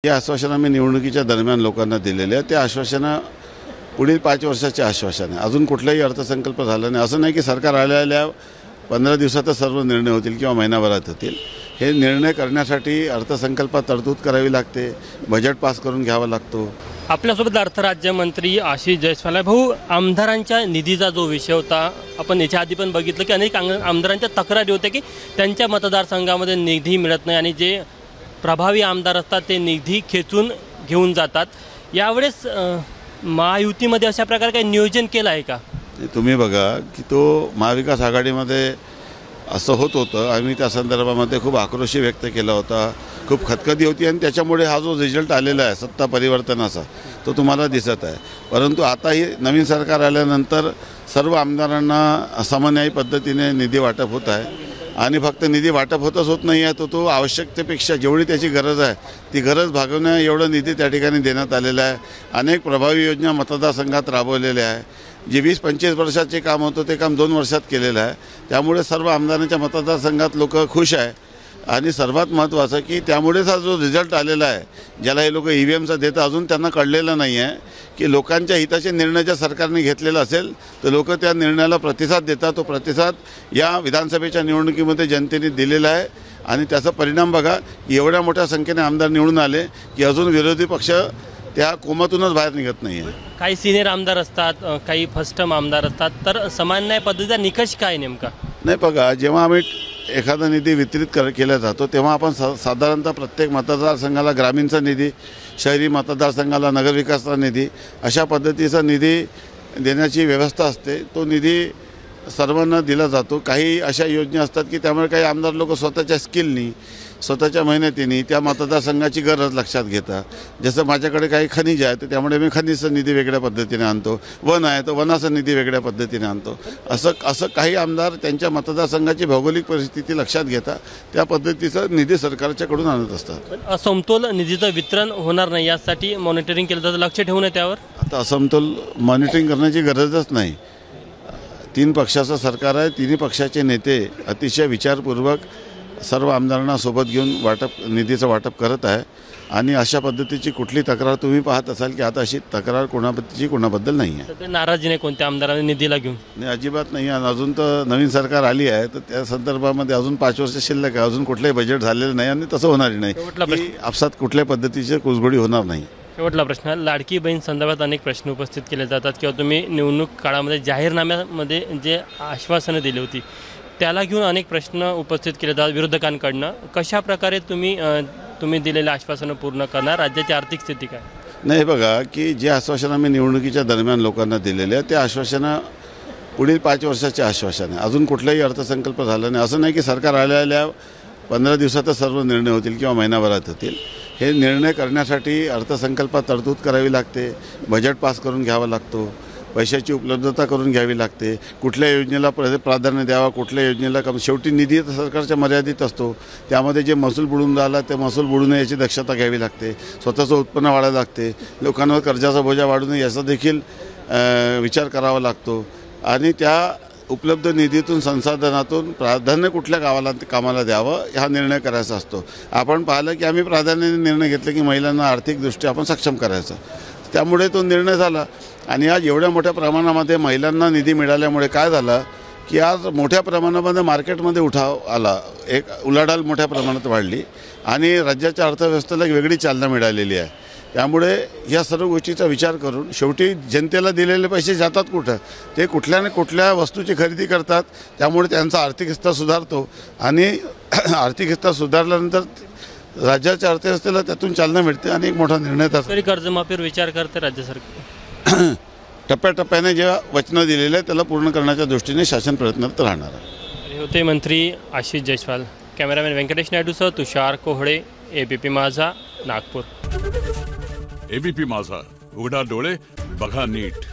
जे आश्वासन आम्ही निवडणुकीच्या दरम्यान लोकांना दिलेले आहे ते आश्वासनं पुढील 5 वर्षाचे आश्वासन आहे। अजून कुठलाही अर्थसंकल्प झाला नाही। असं नाही की सरकार आल्या 15 दिवसातच सर्व निर्णय होतील किंवा महिनाभरात होतील। हे निर्णय करण्यासाठी अर्थसंकल्पात तरतूद करावी लागते, बजेट पास करून घ्यावा लागतो। आपल्यासोबत अर्थ राज्यमंत्री आशिष जयस्वाल भाऊ, आमदारांच्या निधीचा जो विषय होता, आपण याच्या आधी पण बघितलं की अनेक आमदारांच्या तक्रारी होत्या की त्यांच्या मतदारसंघामध्ये निधी मिळत नाही आणि जे प्रभावी आमदार असतात ते निधी खेचून घेऊन जातात। यावेळेस महायुतीमध्ये अशा प्रकारे काही नियोजन केलं आहे का? तुम्ही बघा की तो महाविकास आघाडीमध्ये असं होत होतं। आम्ही त्या संदर्भामध्ये खूप आक्रोश व्यक्त केला होता, खूप खतखती होती आणि त्याच्यामुळे हा जो रिझल्ट आलेला आहे सत्ता परिवर्तनाचा तो तुम्हाला दिसत आहे। परंतु आता ही नवीन सरकार आल्यानंतर सर्व आमदारांना समन्यायी पद्धतीने निधी वाटप होत आहे आणि फक्त निधी वाटप होतच होत नाही आहे, तो आवश्यकतेपेक्षा जेवढी त्याची गरज आहे ती गरज भागवण्या एवढं निधी त्या ठिकाणी देण्यात आलेला आहे। अनेक प्रभावी योजना मतदारसंघात राबवलेल्या आहे। जे 20-25 वर्षाचे काम होतं ते काम 2 वर्षात केलेलं आहे। त्यामुळे सर्व आमदारांच्या मतदारसंघात लोक खुश आहे आणि सर्वात महत्त्वाचं की त्यामुळेच हा जो रिझल्ट आलेला आहे, ज्याला हे लोक EVMचा देतात, अजून त्यांना कळलेलं नाही आहे की लोकांच्या हिताचे निर्णय ज्या सरकारने घेतलेला असेल तर लोक त्या निर्णयाला प्रतिसाद देतात। तो प्रतिसाद या विधानसभेच्या निवडणुकीमध्ये जनतेने दिलेला आहे आणि त्याचा परिणाम बघा, एवढ्या मोठ्या संख्येने आमदार निवडून आले की अजून विरोधी पक्ष त्या कोमातूनच बाहेर निघत नाही आहे। काही सिनियर आमदार असतात, काही फर्स्ट टर्म आमदार असतात, तर समान न्याय पद्धतीचा निकष काय नेमका? नाही बघा, जेव्हा आम्ही एखादा निधी वितरित केला जातो तेव्हा आपण साधारणतः प्रत्येक मतदारसंघाला ग्रामीणचा निधी, शहरी मतदारसंघाला नगरविकासचा निधी, अशा पद्धतीचा निधी देण्याची व्यवस्था असते। तो निधी सर्वांना दिला जातो। काही अशा योजना असतात की त्यामुळे काही आमदार लोक स्वतःच्या स्किलनी, स्वतःच्या मेहनतीने त्या मतदारसंघाची गरज लक्षात घेतात। जसं माझ्याकडे काही खनिज आहे तर त्यामुळे मी खनिजचा निधी वेगळ्या पद्धतीने आणतो, वन आहे तर वनाचा निधी वेगळ्या पद्धतीने आणतो। असं काही आमदार त्यांच्या मतदारसंघाची भौगोलिक परिस्थिती लक्षात घेता त्या पद्धतीचा निधी सरकारच्याकडून आणत असतात। असमतोल निधीचं वितरण होणार नाही यासाठी मॉनिटरिंग केलं जातं, लक्ष ठेवून आहे त्यावर? आता असमतोल मॉनिटरिंग करण्याची गरजच नाही। 3 पक्षाचं सरकार आहे, तिन्ही पक्षाचे नेते अतिशय विचारपूर्वक सर्व आमदारांना सोबत घेऊन निधीचं वाटप करत आहे आणि अशा पद्धतीची कुठली तक्रार तुम्ही पाहत असाल की आता अशी तक्रार कोणाबद्दल नाही आहे। नाराजी नाही कोणत्या आमदारांनी निधीला घेऊन? नाही, अजिबात नाही। आणि अजून तर नवीन सरकार आली आहे तर त्या संदर्भामध्ये अजून 5 वर्ष शिल्लक आहे, अजून कुठलंही बजेट झालेलं नाही आणि तसं होणार नाही की आपसात कुठल्या पद्धतीची कुजगोडी होणार नाही। शेवटला प्रश्न, लाडकी बहीण संदर्भात अनेक प्रश्न उपस्थित केले जातात किंवा तुम्ही निवडणूक काळामध्ये जाहीरनाम्यामध्ये जे आश्वासनं दिली होती त्याला घेऊन अनेक प्रश्न उपस्थित केले जातात विरोधकांकडनं। कशा प्रकारे तुम्ही दिलेले आश्वासनं पूर्ण करणार? राज्याची आर्थिक स्थिती काय? नाही बघा की जे आश्वासन आम्ही निवडणुकीच्या दरम्यान लोकांना दिलेले आहे ते आश्वासनं पुढील 5 वर्षाचे आश्वासन आहे। अजून कुठलाही अर्थसंकल्प झाला नाही। असं नाही की सरकार आल्या 15 दिवसातच सर्व निर्णय होतील किंवा महिनाभरात होतील। हे निर्णय करण्यासाठी अर्थसंकल्पात तरतूद करावी लागते, बजेट पास करून घ्यावा लागतो, पैशाची उपलब्धता करून घ्यावी लागते, कुठल्या योजनेला प्राधान्य द्यावा, कुठल्या योजनेला शेवटी निधी सरकारच्या मर्यादित असतो। त्यामध्ये जे महसूल बुडून राहिला ते महसूल बुडू नये याची दक्षता घ्यावी लागते, स्वतःचं उत्पन्न वाढायला लागते, लोकांवर कर्जाचा बोजा वाढू नये याचा देखील विचार करावा लागतो आणि त्या उपलब्ध निधीतून संसाधनातून प्राधान्य कुठल्या कामाला द्यावं हा निर्णय करायचा असतो। आपण पाहिलं की आम्ही प्राधान्याने निर्णय घेतला की महिलांना आर्थिकदृष्ट्या आपण सक्षम करायचं, त्यामुळे तो निर्णय झाला आणि आज एवढ्या मोठ्या प्रमाणामध्ये महिलांना निधी मिळाल्यामुळे काय झालं की आज मोठ्या प्रमाणामध्ये मार्केटमध्ये उठाव आला, एक उलाढाल मोठ्या प्रमाणात वाढली आणि राज्याच्या अर्थव्यवस्थेला एक वेगळी चालना मिळालेली आहे। त्यामुळे या सर्व गोष्टीचा विचार करून शेवटी जनतेला दिलेले पैसे जातात कुठं, ते कुठल्या ना कुठल्या वस्तूची खरेदी करतात, त्यामुळे त्यांचा आर्थिक स्तर सुधारतो आणि आर्थिक स्तर सुधारल्यानंतर राज्याच्या अर्थव्यवस्थेला त्यातून चालना मिळते आणि एक मोठा निर्णय त्याचा। कर्जमाफीवर विचार करते राज्य सरकार? टप्प्याटप्प्याने जे वचनं दिलेले आहे त्याला पूर्ण करण्याच्या दृष्टीने शासन प्रयत्नात राहणार आहे। होते मंत्री आशिष जयस्वाल। कॅमेरामॅन व्यंकटेश नायडूसह तुषार कोहळे, ABP माझा, नागपूर। ABP माझा, उघडा डोळे बघा नीट।